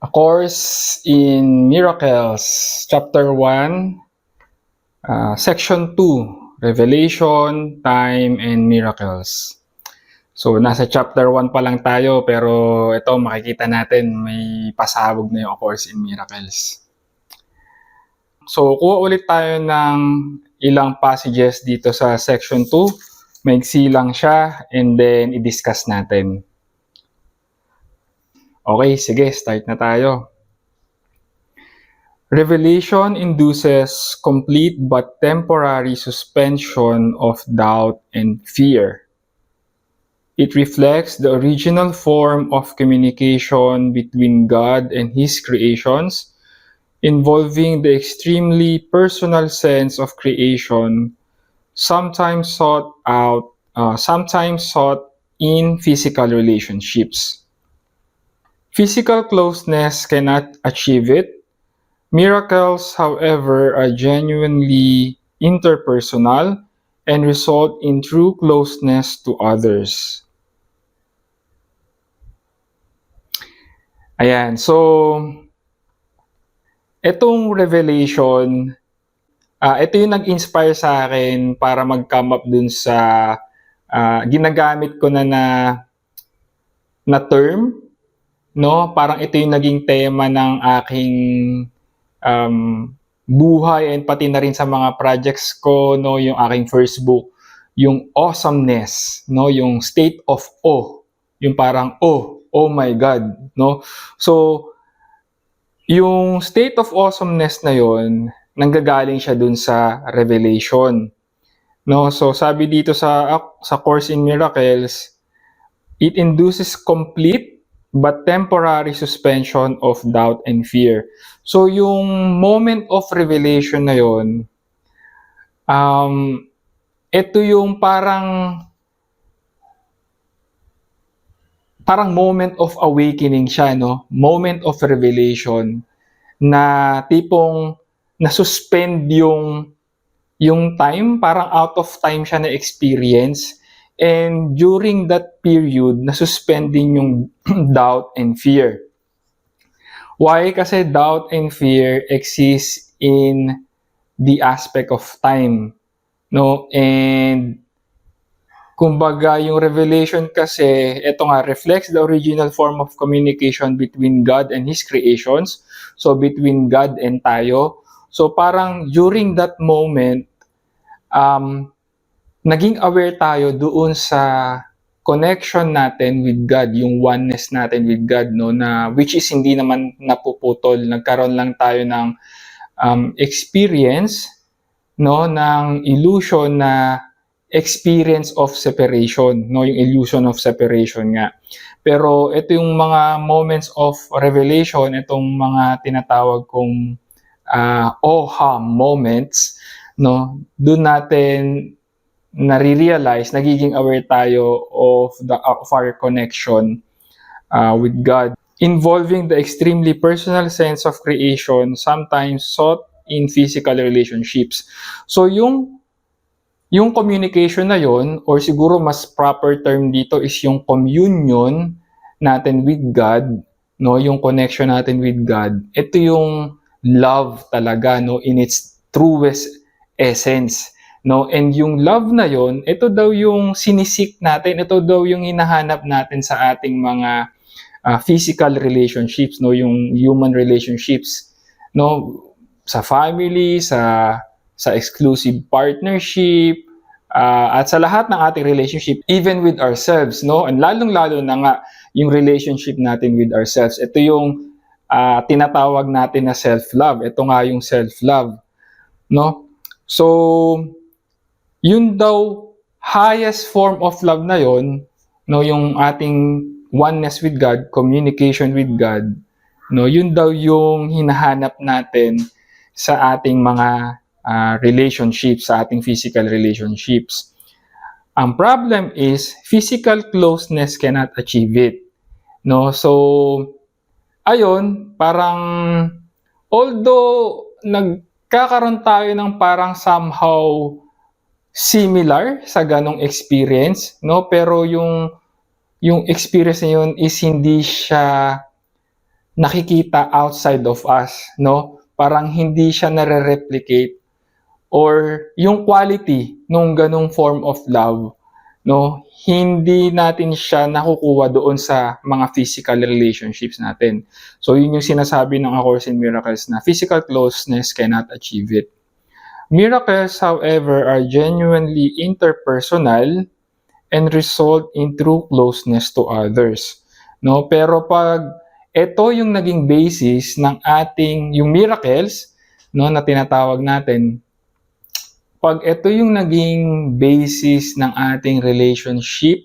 A Course in Miracles, Chapter 1, Section 2, Revelation, Time, and Miracles. So, nasa Chapter 1 pa lang tayo, pero ito makikita natin may pasabog na yung A Course in Miracles. So, kuha ulit tayo ng ilang passages dito sa Section 2. Maigsi lang siya, and then i-discuss natin. Okay, sige, start na tayo. Revelation induces complete but temporary suspension of doubt and fear. It reflects the original form of communication between God and His creations, involving the extremely personal sense of creation, sometimes sought in physical relationships. Physical closeness cannot achieve it. Miracles, however, are genuinely interpersonal and result in true closeness to others. Ayan, so itong revelation, ito yung nag-inspire sa akin para mag-come up dun sa ginagamit ko na term, no? Parang ito yung naging tema ng aking buhay and pati na rin sa mga projects ko, no, yung aking first book, yung awesomeness, no, yung state of awe, yung parang oh my God, no. So yung state of awesomeness na yon, nanggagaling siya dun sa revelation, no. So sabi dito sa Course in Miracles, it induces complete but temporary suspension of doubt and fear. So yung moment of revelation na yon, ito yung parang moment of awakening siya, no? Moment of revelation na tipong na-suspend yung time, parang out of time siya na experience. And during that period, na-suspend din yung doubt and fear. Why? Kasi doubt and fear exist in the aspect of time, no? And kumbaga, yung revelation kasi, ito nga, reflects the original form of communication between God and His creations. So, between God and tayo. So, parang during that moment, naging aware tayo doon sa connection natin with God, yung oneness natin with God, no, na which is hindi naman napuputol. Nagkaroon lang tayo ng experience, no, ng illusion na experience of separation, no, yung illusion of separation nga. Pero ito yung mga moments of revelation, itong mga tinatawag kong OHA moments, no, doon natin nare-realize, nagiging aware tayo of our connection with God, involving the extremely personal sense of creation, sometimes sought in physical relationships. So yung communication na yon, or siguro mas proper term dito is yung communion natin with God, no, yung connection natin with God. Ito yung love talaga, no, in its truest essence, no. And yung love na yon, ito daw yung sinisik natin, ito daw yung hinahanap natin sa ating mga physical relationships, no, yung human relationships, no, sa family, sa exclusive partnership, at sa lahat ng ating relationship, even with ourselves, no? And lalong-lalo na nga yung relationship natin with ourselves. Ito yung tinatawag natin na self-love. Ito nga yung self-love, no? So, yun daw highest form of love na yon, no, yung ating oneness with God, communication with God, no, yun daw yung hinahanap natin sa ating mga relationships, sa ating physical relationships. Ang problem is physical closeness cannot achieve it, no. So ayun, parang although nagkakaroon tayo ng parang somehow similar sa ganong experience, no, pero yung experience na yun is hindi siya nakikita outside of us, no? Parang hindi siya nare-replicate or yung quality nung ganung form of love, no? Hindi natin siya nakukuha doon sa mga physical relationships natin. So yun yung sinasabi ng A Course in Miracles na physical closeness cannot achieve it. Miracles, however, are genuinely interpersonal and result in true closeness to others. No? Pero pag ito yung naging basis ng ating, yung miracles, no, na tinatawag natin, pag ito yung naging basis ng ating relationship,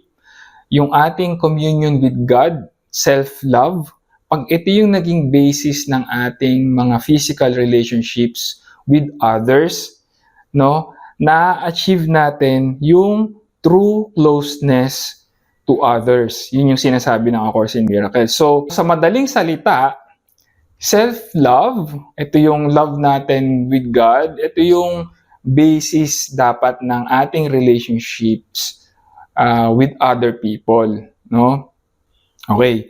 yung ating communion with God, self-love, pag ito yung naging basis ng ating mga physical relationships with others, no, na-achieve natin yung true closeness to others. Yun yung sinasabi ng A Course in Miracles. So, sa madaling salita, self-love, ito yung love natin with God, ito yung basis dapat ng ating relationships with other people, no? Okay.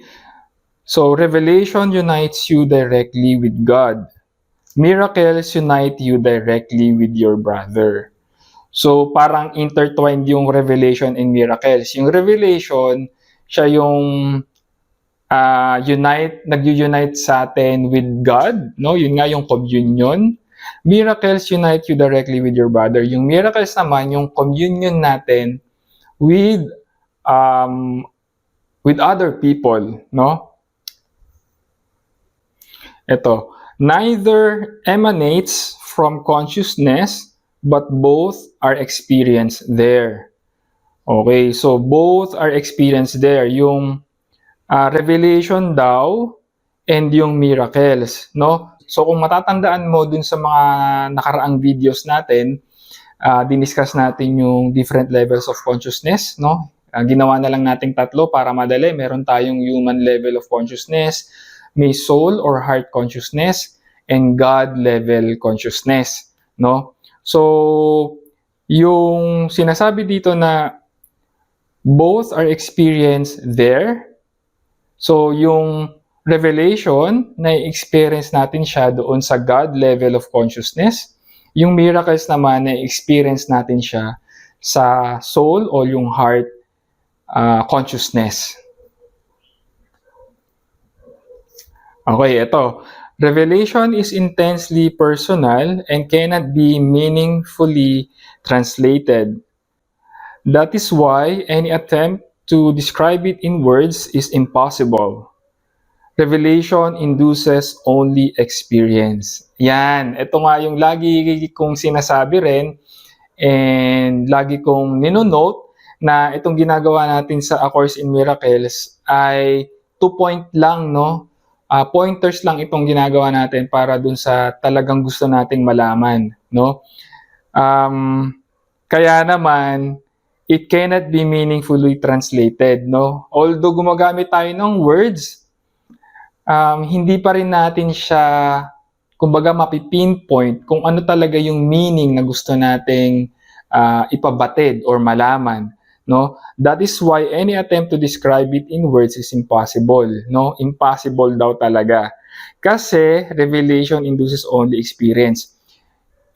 So, revelation unites you directly with God. Miracles unite you directly with your brother. So, parang intertwined yung revelation and miracles. Yung revelation, siya yung nag-unite sa atin with God, no? Yun nga yung communion. Miracles unite you directly with your brother. Yung miracles naman, yung communion natin with other people, no? Ito, neither emanates from consciousness, but both are experienced there. Okay, so both are experienced there. Yung revelation daw and yung miracles, no? So kung matatandaan mo dun sa mga nakaraang videos natin, diniscuss natin yung different levels of consciousness, no? Ginawa na lang nating tatlo para madali. Meron tayong human level of consciousness, may soul or heart consciousness, and God level consciousness, no? So, yung sinasabi dito na both are experienced there. So, yung revelation, na-experience natin siya doon sa God level of consciousness. Yung miracles naman, na-experience natin siya sa soul o yung heart consciousness. Okay, ito. Revelation is intensely personal and cannot be meaningfully translated. That is why any attempt to describe it in words is impossible. Revelation induces only experience. Yan, ito nga yung lagi kong sinasabi rin and lagi kong ninonote na itong ginagawa natin sa A Course in Miracles ay 2-point lang, no? Pointers lang itong ginagawa natin para dun sa talagang gusto nating malaman, no? Kaya naman, it cannot be meaningfully translated, no? Although gumagamit tayo ng words, hindi pa rin natin siya, kumbaga, mapipinpoint kung ano talaga yung meaning na gusto nating ipabatid or malaman, no? That is why any attempt to describe it in words is impossible, no? Impossible daw talaga. Kasi revelation induces only experience.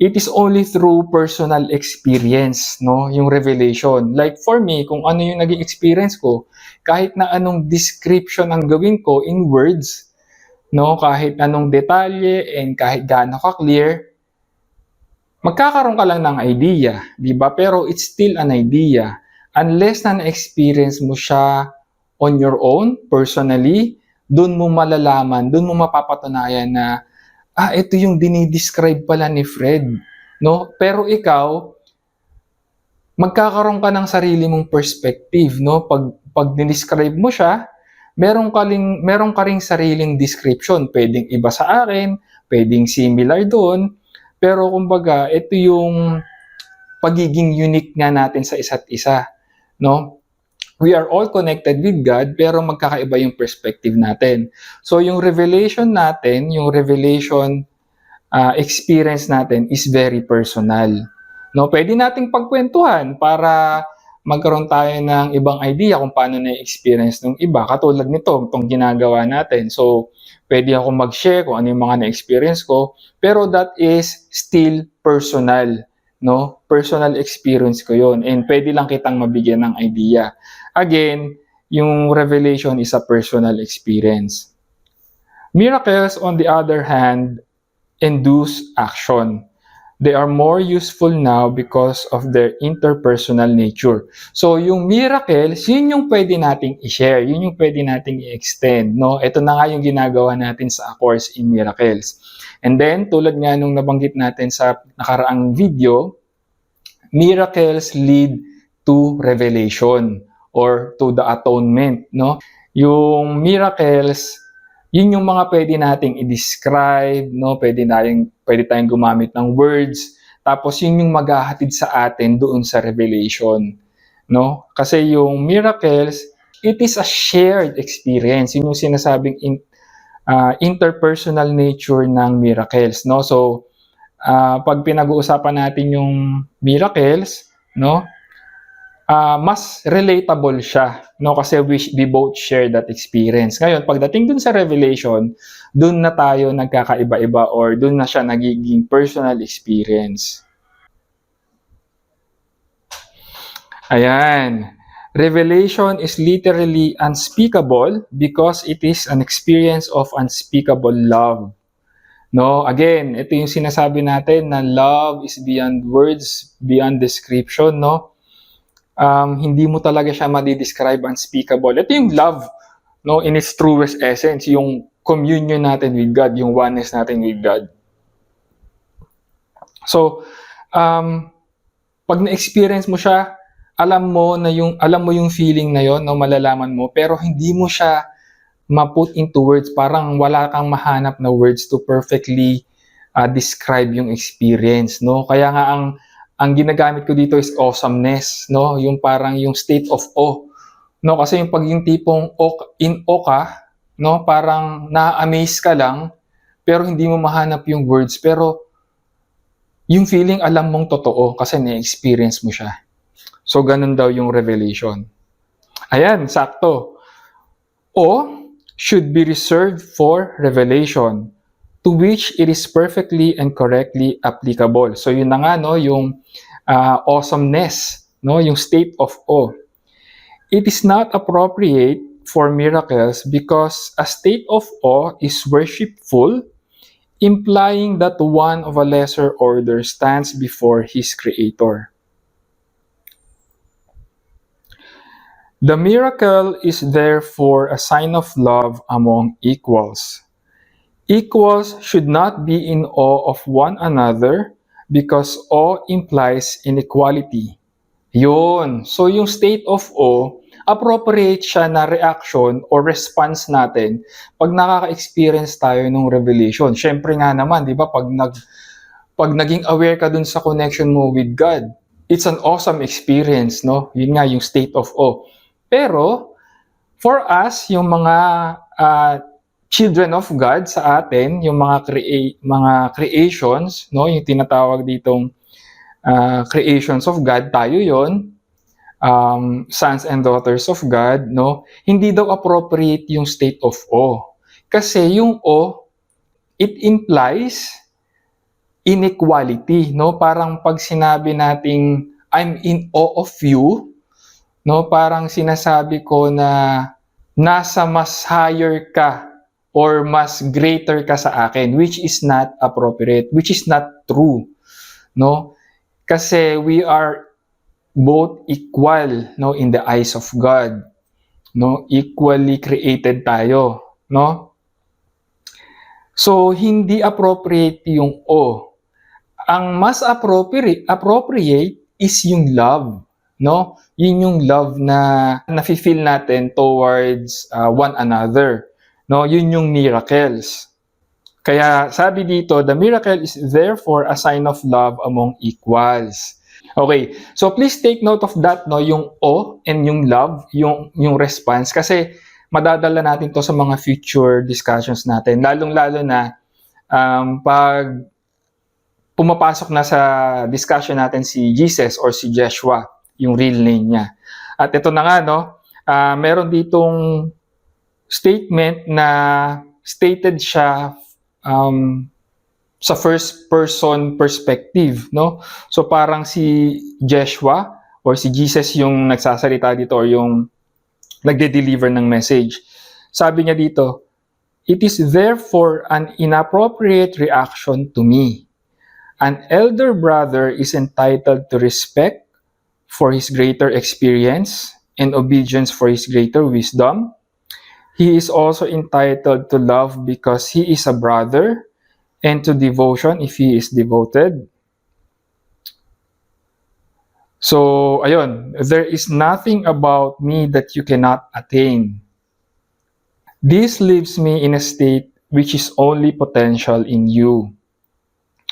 It is only through personal experience, no? Yung revelation. Like for me, kung ano yung naging experience ko, kahit na anong description ang gawin ko in words, no? Kahit anong detalye and kahit gaano ka-clear, magkakaroon ka lang ng idea, di ba? Pero it's still an idea. Unless na na-experience mo siya on your own, personally, dun mo malalaman, dun mo mapapatunayan na, ito yung dinidescribe pala ni Fred, no? Pero ikaw, magkakaroon ka ng sarili mong perspective, no? Pag dinescribe mo siya, meron ka ring sariling description. Pwedeng iba sa akin, pwedeng similar doon, pero kumbaga, ito yung pagiging unique nga natin sa isa't isa, no? We are all connected with God, pero magkakaiba yung perspective natin. So, yung revelation natin, yung revelation experience natin is very personal. No, pwede nating pagkwentuhan para magkaroon tayo ng ibang idea kung paano na-experience ng iba. Katulad nito, itong ginagawa natin. So, pwede ako mag-share kung ano yung mga na-experience ko, pero that is still personal, no? Personal experience ko yun, and pwede lang kitang mabigyan ng idea. Again, yung revelation is a personal experience. Miracles, on the other hand, induce action. They are more useful now because of their interpersonal nature. So, yung miracles, yun yung pwede nating i-share, yun yung pwede nating i-extend, no? Ito na nga yung ginagawa natin sa A Course in Miracles. And then, tulad nga nung nabanggit natin sa nakaraang video, miracles lead to revelation or to the atonement, no? Yung miracles, yun yung mga pwede nating i-describe, no? Pwede tayong gumamit ng words, tapos yun yung maghahatid sa atin doon sa revelation, no? Kasi yung miracles, it is a shared experience. Yun yung sinasabing interpersonal nature ng miracles, no? So, pag pinag-uusapan natin yung miracles, no? Mas relatable siya, no? Kasi we both share that experience. Ngayon, pagdating dun sa revelation, dun na tayo nagkakaiba-iba or dun na siya nagiging personal experience. Ayan. Revelation is literally unspeakable because it is an experience of unspeakable love. No, again, ito yung sinasabi natin na love is beyond words, beyond description, no? Hindi mo talaga siya ma-describe, unspeakable. Ito yung love, no, in its truest essence, yung communion natin with God, yung oneness natin with God. So, pag na-experience mo siya, alam mo yung feeling na yon, no, malalaman mo, pero hindi mo siya ma-put into words. Parang wala kang mahanap na words to perfectly describe yung experience, no? Kaya nga ang ginagamit ko dito is awesomeness, no? Yung parang yung state of awe, no? Kasi yung tipong in awe ka, no? Parang na-amaze ka lang, pero hindi mo mahanap yung words, pero yung feeling alam mong totoo kasi na-experience mo siya. So, ganun daw yung revelation. Ayan, sakto. O should be reserved for revelation, to which it is perfectly and correctly applicable. So yun na nga, no, yung awesomeness, no, yung state of awe. It is not appropriate for miracles because a state of awe is worshipful, implying that one of a lesser order stands before his creator. The miracle is therefore a sign of love among equals. Equals should not be in awe of one another because awe implies inequality. Yun. So yung state of awe, appropriate siya na reaction or response natin pag nakaka-experience tayo ng revelation. Siyempre nga naman, di ba, pag naging aware ka dun sa connection mo with God, it's an awesome experience, no? Yun nga yung state of awe. Pero, for us, yung mga children of God sa atin, yung mga creations, no, yung tinatawag ditong creations of God, tayo yon, sons and daughters of God, no, hindi daw appropriate yung state of awe. Kasi yung awe, it implies inequality, no? Parang pag sinabi nating I'm in awe of you, no, parang sinasabi ko na nasa mas higher ka or mas greater ka sa akin, which is not appropriate, which is not true, no? Kasi we are both equal, no, in the eyes of God, no? Equally created tayo, no? So hindi appropriate yung awe. Ang mas appropriate is yung love, no? Yun yung love na nafe-feel natin towards one another, no? Yun yung miracles. Kaya sabi dito, the miracle is therefore a sign of love among equals. Okay, so please take note of that, no? Yung awe and yung love, yung response, kasi madadala natin to sa mga future discussions natin, lalong-lalo na pag pumapasok na sa discussion natin si Jesus or si Joshua. yung real name niya. At ito na nga, no, meron ditong statement na stated siya sa first person perspective, no? So parang si Joshua or si Jesus yung nagsasalita dito or yung nagde-deliver ng message. Sabi niya dito, "It is therefore an inappropriate reaction to me. An elder brother is entitled to respect for his greater experience and obedience for his greater wisdom. He is also entitled to love because he is a brother, and to devotion if he is devoted." So, ayun, "There is nothing about me that you cannot attain. This leaves me in a state which is only potential in you."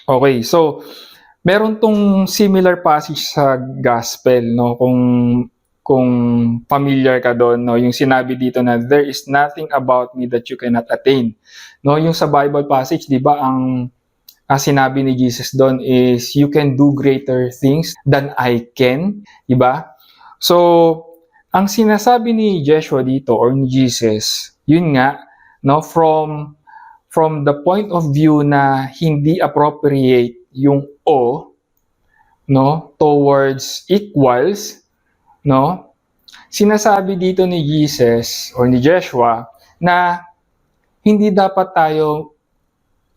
Okay, so meron tong similar passage sa gospel, no? Kung familiar ka doon, no, yung sinabi dito na there is nothing about me that you cannot attain. No, yung sa Bible passage, 'di ba, ang sinabi ni Jesus doon is you can do greater things than I can, 'di ba? So, ang sinasabi ni Joshua dito or ni Jesus, yun nga, no, from the point of view na hindi appropriate yung o, no, towards equals, no? Sinasabi dito ni Jesus or ni Joshua na hindi dapat tayo,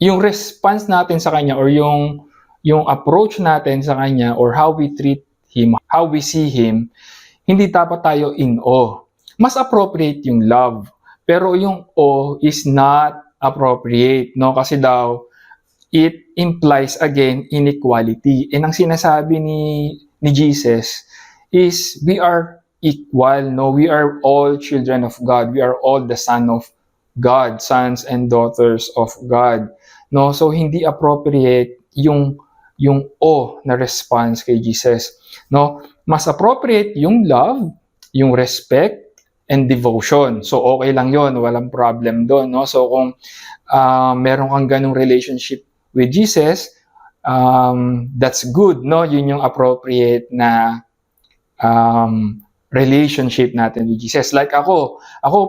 yung response natin sa kanya or yung approach natin sa kanya or how we treat him, how we see him, hindi dapat tayo in awe. Mas appropriate yung love. Pero yung awe is not appropriate, no? Kasi daw it implies again inequality. And ang sinasabi ni Jesus is we are equal, no? We are all children of God. We are all the son of God, sons and daughters of God. No, so hindi appropriate yung o na response kay Jesus, no? Mas appropriate yung love, yung respect and devotion. So okay lang 'yon, walang problem doon, no? So kung meron kang ganung relationship with Jesus, that's good, no? Yun yung appropriate na relationship natin with Jesus. Like ako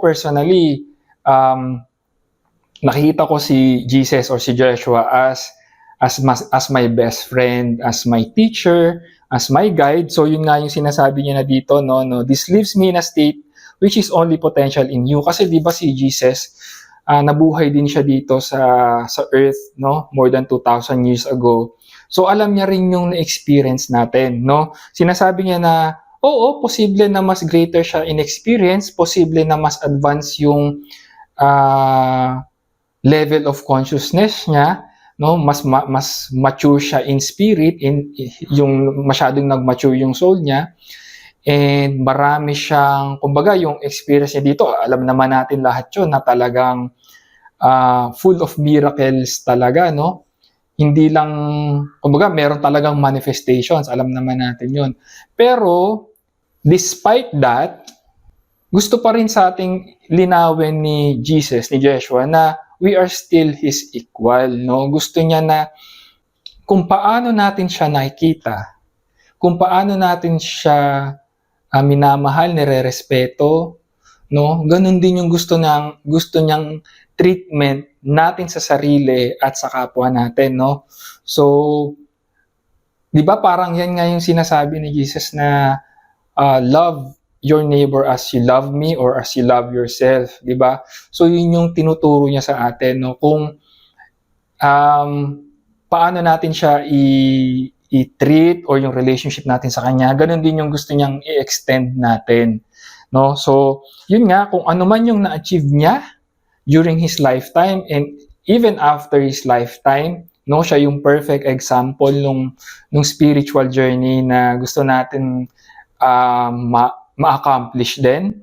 personally, nakikita ko si Jesus or si Joshua as my best friend, as my teacher, as my guide. So yun nga yung sinasabi niya na dito, no, this leaves me in a state which is only potential in you. Kasi 'di ba si Jesus, nabuhay din siya dito sa earth, no, more than 2,000 years ago. So alam niya rin yung na-experience natin, no? Sinasabi niya na oo, posible na mas greater siya in experience, posible na mas advanced yung level of consciousness niya, no, mas mature siya in spirit, yung masyadong nag-mature yung soul niya, and marami siyang, kumbaga yung experience niya dito, alam naman natin lahat yun na talagang full of miracles talaga, no? Hindi lang, kumbaga meron talagang manifestations, alam naman natin yun. Pero despite that, gusto pa rin sa ating linawin ni Jesus, ni Joshua, na we are still His equal, no? Gusto niya na kung paano natin siya nakikita, kung paano natin siya minamahal, nire-respeto, no? Ganun din yung gusto niyang treatment natin sa sarili at sa kapwa natin, no? So, 'di ba parang yan nga yung sinasabi ni Jesus na love your neighbor as you love me or as you love yourself, 'di ba? So yun yung tinuturo niya sa atin, no, kung paano natin siya i-treat or yung relationship natin sa kanya, ganun din yung gusto niyang i-extend natin, no? So yun nga, kung ano man yung na-achieve niya during his lifetime and even after his lifetime, no, siya yung perfect example nung spiritual journey na gusto natin ma-accomplish din,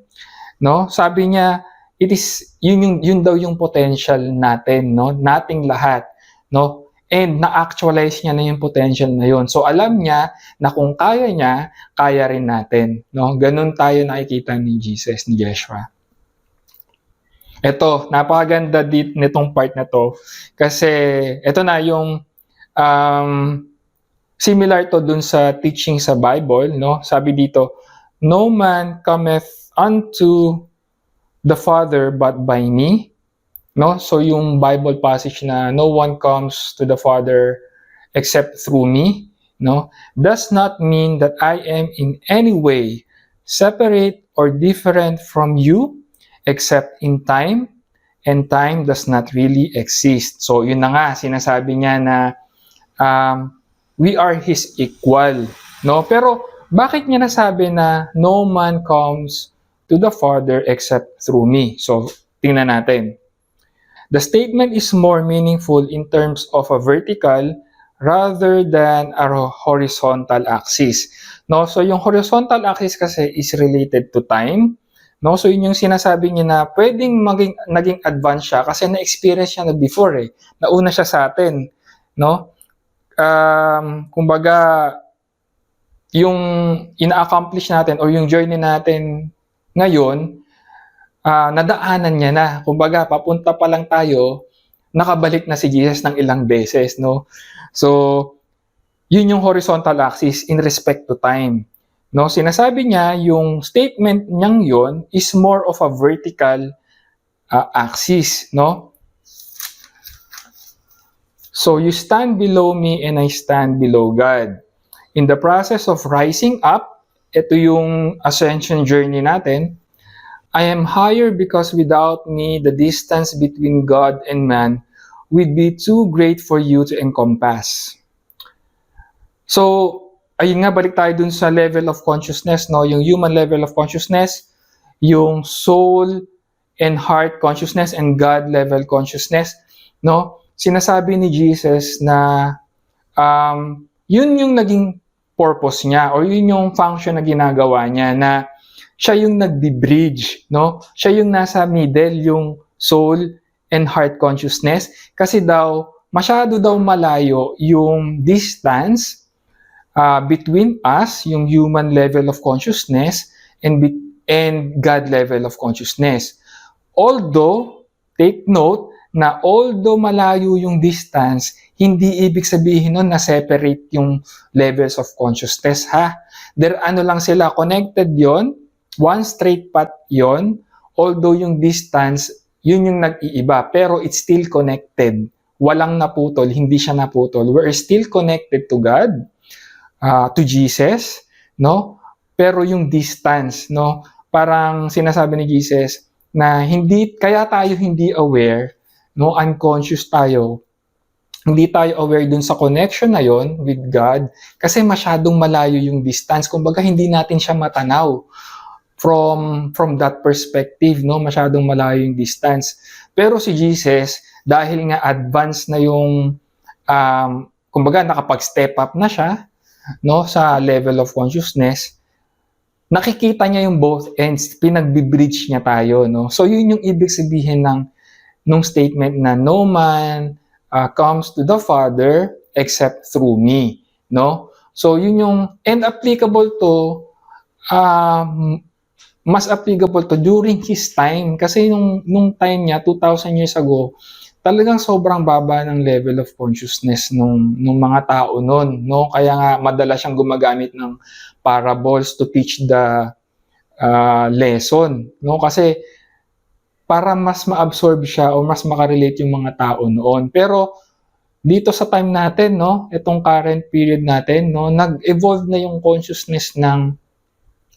no? Sabi niya, it is yun daw yung potential natin, no? Nating lahat, no? And na-actualize niya na yung potential na yun. So alam niya na kung kaya niya, kaya rin natin, no? Ganun tayo nakikita ni Jesus, ni Joshua. Ito, napakaganda nitong part na to kasi ito na yung Similar to dun sa teaching sa Bible, no? Sabi dito, no man cometh unto the Father but by me, no? So yung Bible passage na no one comes to the Father except through me, no? Does not mean that I am in any way separate or different from you except in time, and time does not really exist. So yun na nga, sinasabi niya na we are His equal, no? Pero bakit niya nasabi na no man comes to the Father except through me? So tingnan natin. The statement is more meaningful in terms of a vertical rather than a horizontal axis. No, so yung horizontal axis kasi is related to time. No, so yun yung sinasabi niya na pwedeng naging advance siya kasi na-experience siya na before eh. Nauna siya sa atin, no? Kumbaga yung ina-accomplish natin or yung journey natin ngayon, nadaanan niya na. Kumbaga papunta pa lang tayo, nakabalik na si Jesus ng ilang beses, no? So yun yung horizontal axis in respect to time. No, sinasabi niya yung statement niyang yon is more of a vertical axis, no? So you stand below me and I stand below God. In the process of rising up, ito yung ascension journey natin. I am higher because without me, the distance between God and man would be too great for you to encompass. So, ayun nga, balik tayo dun sa level of consciousness, no? Yung human level of consciousness, yung soul and heart consciousness, and God level consciousness, no? Sinasabi ni Jesus na yun yung naging purpose niya or yun yung function na ginagawa niya, na siya yung nagbi-bridge, no? Siya yung nasa middle, yung soul and heart consciousness, kasi daw masyado daw malayo yung distance between us, yung human level of consciousness, and God level of consciousness. Although, take note, na although malayo yung distance, hindi ibig sabihin nun na separate yung levels of consciousness, ha? Lang sila, connected yon, one straight path yon, although yung distance, yun yung nag-iiba, pero it's still connected. Walang naputol, hindi siya naputol. We're still connected to God, to Jesus, no? Pero yung distance, no? Parang sinasabi ni Jesus na kaya tayo hindi aware, no? Unconscious tayo. Hindi tayo aware dun sa connection na yon with God kasi masyadong malayo yung distance. Kumbaga hindi natin siya matanaw from that perspective, no? Masyadong malayo yung distance. Pero si Jesus, dahil nga advanced na yung kumbaga nakapag-step up na siya, no, sa level of consciousness, nakikita niya yung both ends, pinagbi-bridge niya tayo, no? So yun yung ibig sabihin nung statement na no man comes to the Father except through me, no? So yun yung, and applicable to mas applicable to during his time, kasi nung time niya 2,000 years ago, talagang sobrang baba ng level of consciousness nung mga tao noon, no? Kaya nga madalas siyang gumagamit ng parables to teach the lesson, no? Kasi para mas ma-absorb siya o mas makarelate yung mga tao noon. Pero dito sa time natin, no, itong current period natin, no, nag-evolve na yung consciousness ng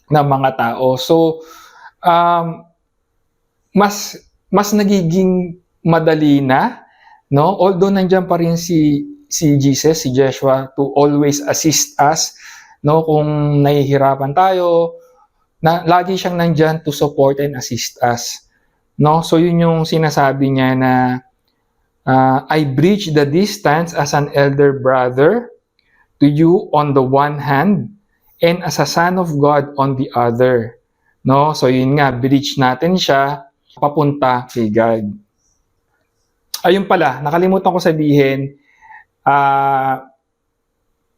mga tao. So mas nagiging madali na, no? Although nandiyan pa rin si Jesus, si Joshua, to always assist us, no? Kung nahihirapan tayo, lagi siyang nandiyan to support and assist us, no? So yun yung sinasabi niya na I bridge the distance as an elder brother to you on the one hand and as a son of God on the other, no? So yun nga, bridge natin siya papunta kay God. Ayun pala, nakalimutan ko sabihin,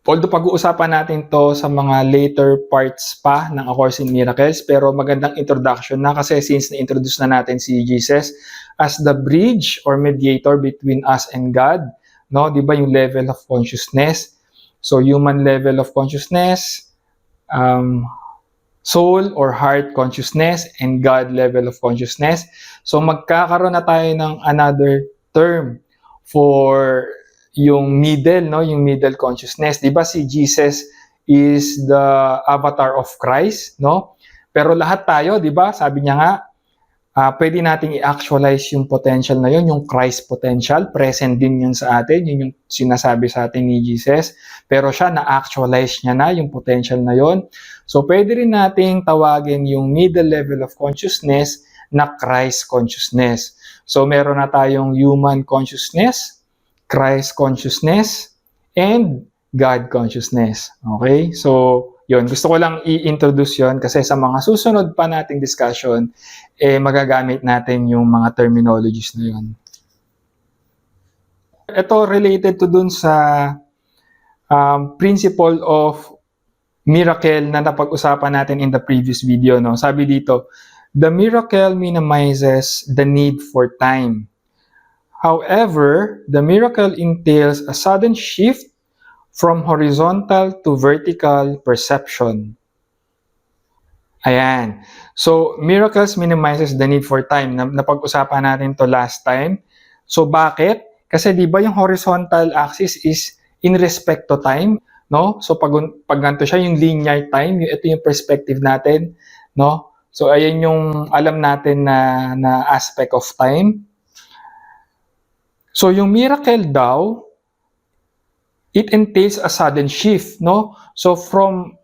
although pag-uusapan natin to sa mga later parts pa ng A Course in Miracles, pero magandang introduction na kasi since na-introduce na natin si Jesus as the bridge or mediator between us and God, no? 'Di ba yung level of consciousness? So human level of consciousness, soul or heart consciousness, and God level of consciousness. So magkakaroon na tayo ng another term for yung middle, no? Yung middle consciousness. 'Di ba si Jesus is the avatar of Christ, no? Pero lahat tayo, 'di ba? Sabi niya nga, pwede nating i-actualize yung potential na yun, yung Christ potential, present din yun sa atin, yun yung sinasabi sa atin ni Jesus, pero siya na-actualize niya na yung potential na yun. So, pwede rin nating tawagin yung middle level of consciousness na Christ consciousness. So, meron na tayong human consciousness, Christ consciousness, and God consciousness. Okay? So, yun, gusto ko lang i-introduce yun kasi sa mga susunod pa nating discussion, magagamit natin yung mga terminologies na yun. Ito related to dun sa principle of miracle na napag-usapan natin in the previous video. No? Sabi dito, the miracle minimizes the need for time. However, the miracle entails a sudden shift from horizontal to vertical perception. Ayan. So, miracles minimizes the need for time. Napag-usapan natin to last time. So, bakit? Kasi di ba yung horizontal axis is in respect to time, no? So, pag ganito siya, yung linear time, ito yung perspective natin, no? So, ayan yung alam natin na aspect of time. So, yung miracle daw, it entails a sudden shift, no? So from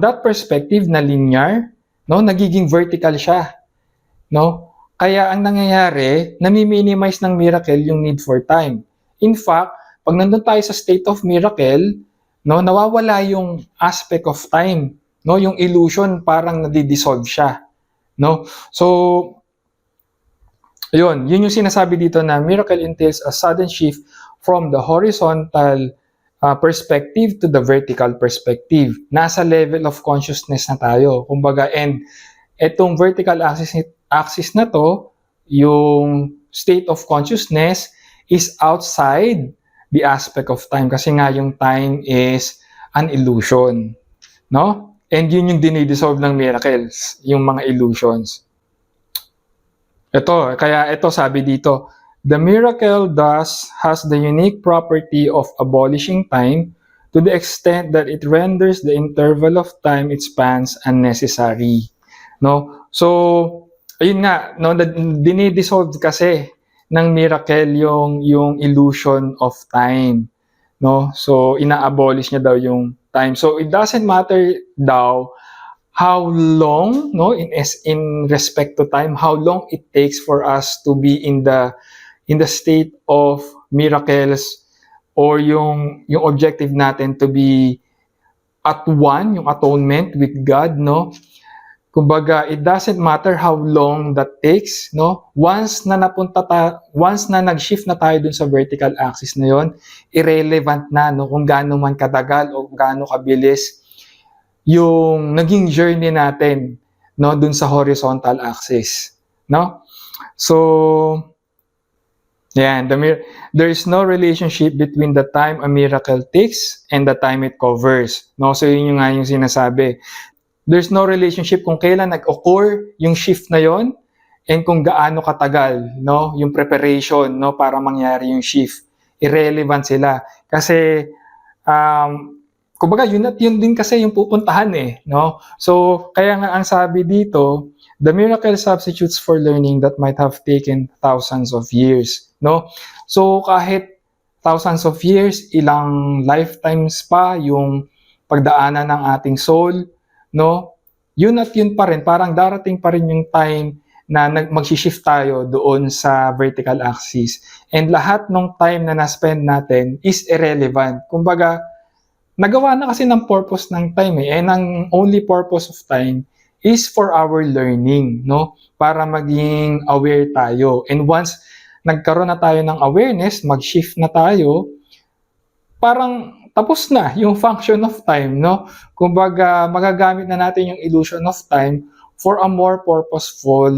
that perspective na linear, no, nagiging vertical siya, no? Kaya ang nangyayari, nami-minimize ng miracle yung need for time. In fact, pag nandun tayo sa state of miracle, no, nawawala yung aspect of time, no? Yung illusion parang nadi-dissolve siya, no? So yun yung sinasabi dito na miracle entails a sudden shift from the horizontal perspective to the vertical perspective. Nasa level of consciousness na tayo. Kumbaga, and etong vertical axis na to, yung state of consciousness is outside the aspect of time. Kasi nga yung time is an illusion. No? And yun yung dinidissolve ng miracles, yung mga illusions. Kaya ito sabi dito, the miracle thus has the unique property of abolishing time to the extent that it renders the interval of time it spans unnecessary. No? So, ayun nga, no, dinidissolve kasi ng miracle yung illusion of time. No? So, ina-abolish niya daw yung time. So, it doesn't matter daw how long, no, in respect to time, how long it takes for us to be in the state of miracles or yung objective natin to be at one, yung atonement with God, no? Kumbaga, it doesn't matter how long that takes, no? Once na nag-shift na tayo dun sa vertical axis na yon, irrelevant na, no, kung gaano man katagal o gaano kabilis yung naging journey natin, no, dun sa horizontal axis, no? So, yeah, there is no relationship between the time a miracle takes and the time it covers. No? So yun yung nga yung sinasabi. There's no relationship kung kailan nag-occur yung shift na yon and kung gaano katagal, no, yung preparation, no, para mangyari yung shift. Irrelevant sila. Kasi kumbaga yun din kasi yung pupuntahan no. So kaya nga ang sabi dito, the miracle substitutes for learning that might have taken thousands of years, no? So kahit thousands of years, ilang lifetimes pa yung pagdaanan ng ating soul, no? Yun at yun pa rin, parang darating pa rin yung time na mag-shift tayo doon sa vertical axis. And lahat ng time na na-spend natin is irrelevant. Kumbaga, nagawa na kasi ng purpose ng time and ang only purpose of time is for our learning, no? Para maging aware tayo. And once nagkaroon na tayo ng awareness, mag-shift na tayo, parang tapos na yung function of time, no? Kumbaga, magagamit na natin yung illusion of time for a more purposeful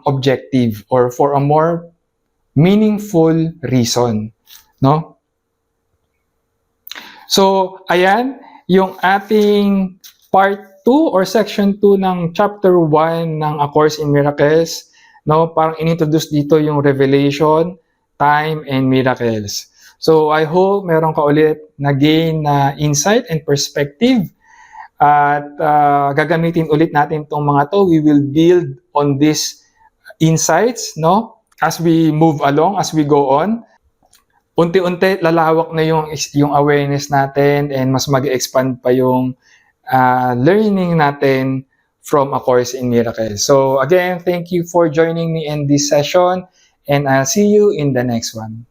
objective or for a more meaningful reason, no? So, ayan, yung ating part 2 or section 2 ng chapter 1 ng A Course in Miracles. No, parang inintroduce dito yung revelation, time, and miracles. So, I hope meron ka ulit na gain na insight and perspective. At gagamitin ulit natin itong mga to. We will build on these insights, no? As we move along, as we go on. Unti-unti lalawak na yung awareness natin and mas mag-expand pa yung learning natin from A Course in Miracles. So again, thank you for joining me in this session and I'll see you in the next one.